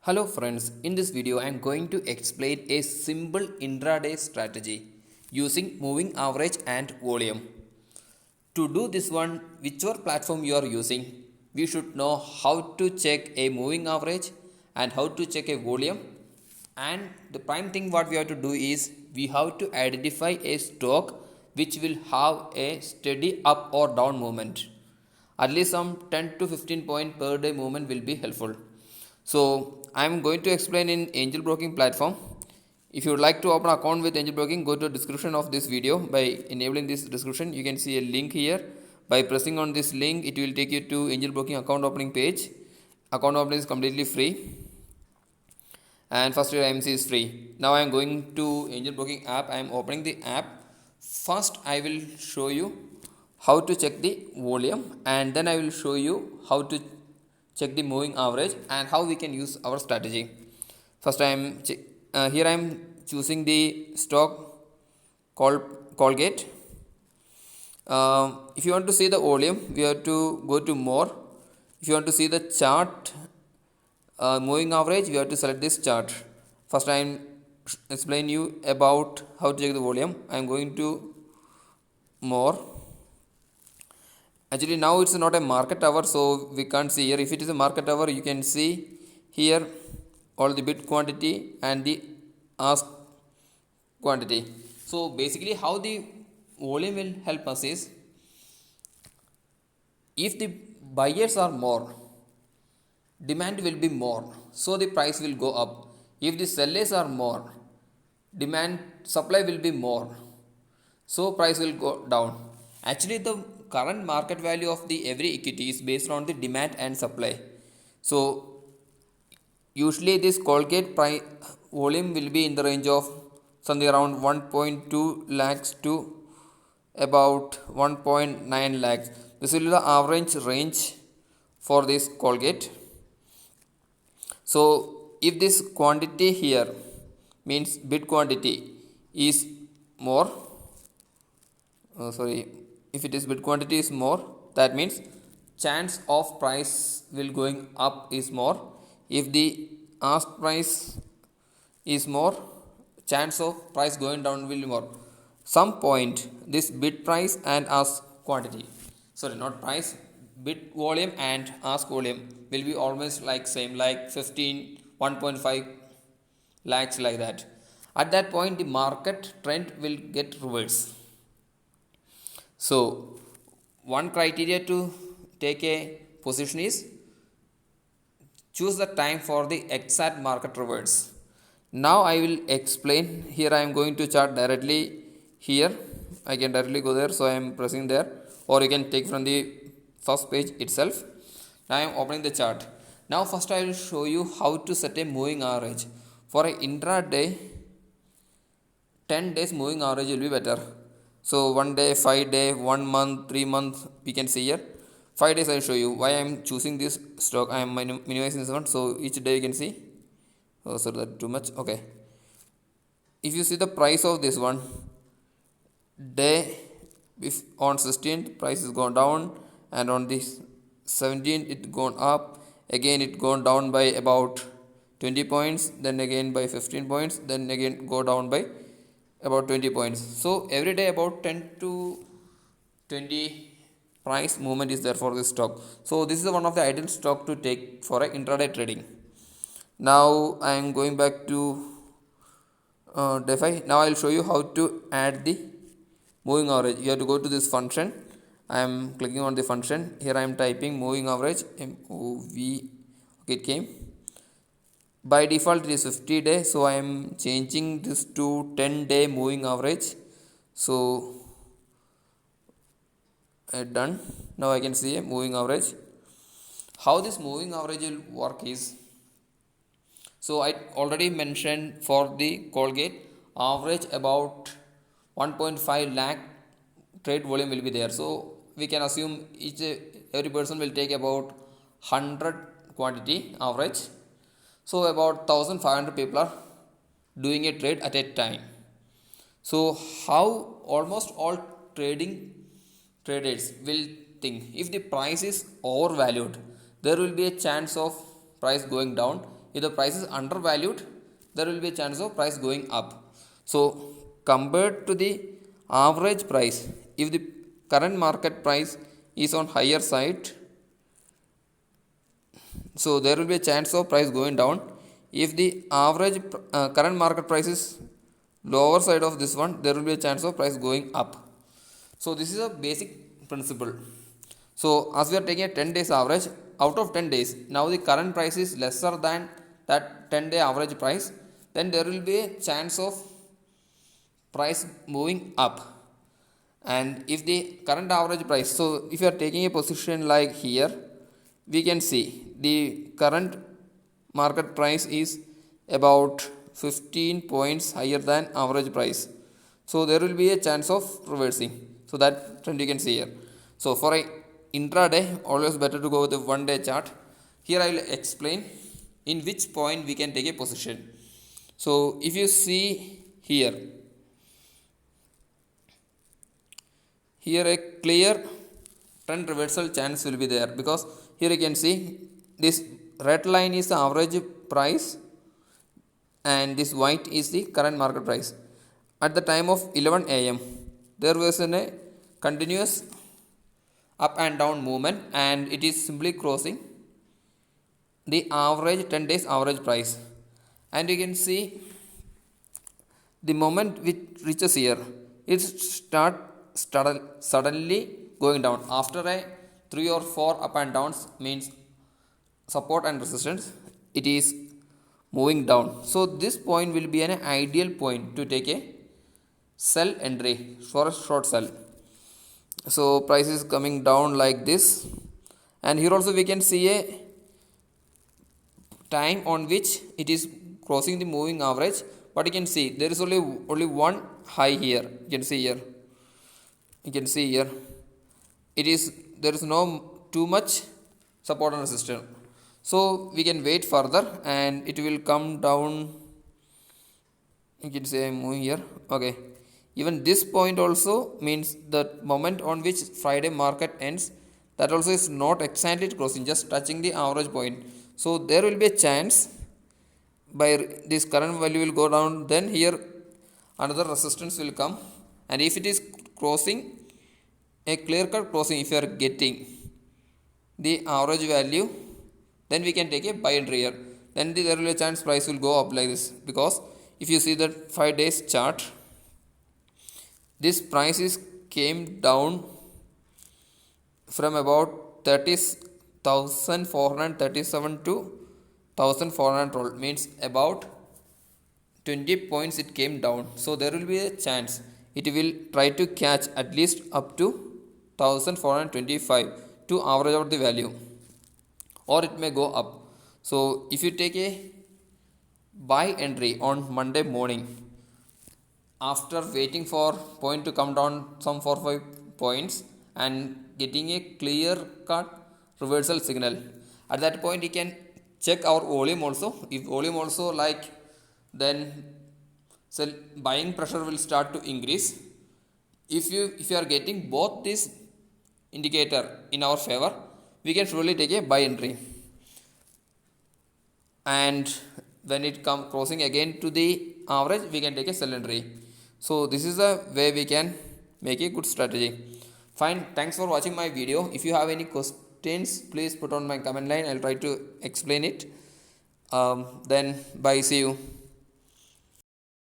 Hello friends, in this video I am going to explain a simple intraday strategy using moving average and volume. To do this one, whichever platform you are using, we should know how to check a moving average and how to check a volume. And the prime thing what we have to do is we have to identify a stock which will have a steady up or down movement. At least some 10 to 15 point per day movement will be helpful. So I am going to explain in angel broking platform. If you would like to open account with angel broking, go to the description of this video. By enabling this description, you can see a link here. By pressing on this link, it will take you to angel broking account opening page. Account opening is completely free, and first year AMC is free. Now I am going to angel broking app. I am opening the app. First I will show you how to check the volume, and then I will show you how to check the moving average and how we can use our strategy. First here I am choosing the stock called Colgate. If you want to see the volume, we have to go to more. If you want to see the chart moving average, we have to select this chart. First I am explain you about how to check the volume. I am going to more. Actually now it's not a market hour, so we can't see here. If it is a market hour, you can see here all the bid quantity and the ask quantity. So basically how the volume will help us is, if the buyers are more, demand will be more, so the price will go up. If the sellers are more, supply will be more, so price will go down. Actually the current market value of the every equity is based on the demand and supply. So usually this Colgate price volume will be in the range of something around 1.2 lakhs to about 1.9 lakhs. This will be the average range for this Colgate. So if this quantity here means bid quantity is more, if it is bid quantity is more, that means chance of price will going up is more. If the ask price is more, chance of price going down will be more. Some point this bid price and ask quantity, not price, bid volume and ask volume will be almost like same, like 15, 1.5 lakhs, like that. At that point the market trend will get reverse. So one criteria to take a position is choose the time for the exact market reverse. Now I will explain. Here I am going to chart directly here. I can directly go there, so I am pressing there, or you can take from the first page itself. Now I am opening the chart. Now first I will show you how to set a moving average. For a intraday, 10 days moving average will be better. So 1 day, 5 day, 1 month, 3 months, we can see here. 5 days I will show you why I am choosing this stock. I am minimizing this one, so each day you can see. Oh, so that too much. Okay. If you see the price of this one, day if on 16th price is gone down, and on this 17th it gone up. Again it gone down by about 20 points, then again by 15 points, then again go down by about 20 points. So every day about 10 to 20 price movement is there for this stock. So this is one of the ideal stock to take for a intraday trading. Now I am going back to DeFi. Now I will show you how to add the moving average. You have to go to this function. I am clicking on the function. Here I am typing moving average, MOV. Okay, it came. By default it is 50 day, so I am changing this to 10 day moving average. So done. Now I can see a moving average. How this moving average will work is, so I already mentioned for the Colgate average about 1.5 lakh trade volume will be there. So we can assume every person will take about 100 quantity average. So about 1500 people are doing a trade at a time. So how almost all traders will think, if the price is overvalued, there will be a chance of price going down. If the price is undervalued, there will be a chance of price going up. So compared to the average price, if the current market price is on higher side, so there will be a chance of price going down. If the average current market price is lower side of this one, there will be a chance of price going up. So this is a basic principle. So as we are taking a 10 days average, out of 10 days, now the current price is lesser than that 10-day average price, then there will be a chance of price moving up. And if the current average price, so if you are taking a position like here, we can see the current market price is about 15 points higher than average price. So there will be a chance of reversing. So that trend you can see here. So for a intraday, always better to go with the 1-day chart. Here I will explain in which point we can take a position. So if you see here a clear trend reversal chance will be there, because here you can see this red line is the average price and this white is the current market price. At the time of 11 a.m. there was a continuous up and down movement, and it is simply crossing the average 10 days average price. And you can see the moment which reaches here, it suddenly going down after a 3 or 4 up and downs, means support and resistance, it is moving down. So this point will be an ideal point to take a sell entry for a short sell. So price is coming down like this, and here also we can see a time on which it is crossing the moving average, but you can see there is only one high here. You can see here it is, there is no too much support and resistance. So we can wait further and it will come down. You can say moving here. Okay, even this point also means the moment on which Friday market ends, that also is not exactly crossing, just touching the average point. So there will be a chance by this current value will go down, then here another resistance will come, and if it is crossing a clear cut crossing, if you are getting the average value, then we can take a buy entry here. Then there will be a chance price will go up like this, because if you see that 5 days chart, this price is came down from about 30,437 to 1,412, means about 20 points it came down. So there will be a chance it will try to catch at least up to 1,425 to average out the value, or it may go up. So if you take a buy entry on Monday morning, after waiting for point to come down some 4-5 points and getting a clear cut reversal signal, at that point you can check our volume also. If volume also like, then buying pressure will start to increase. If you are getting both this indicator in our favor, we can surely take a buy entry. And when it come crossing again to the average, we can take a sell entry. So this is the way we can make a good strategy. Fine, thanks for watching my video. If you have any questions, please put on my comment line. I'll try to explain it. Then bye, see you.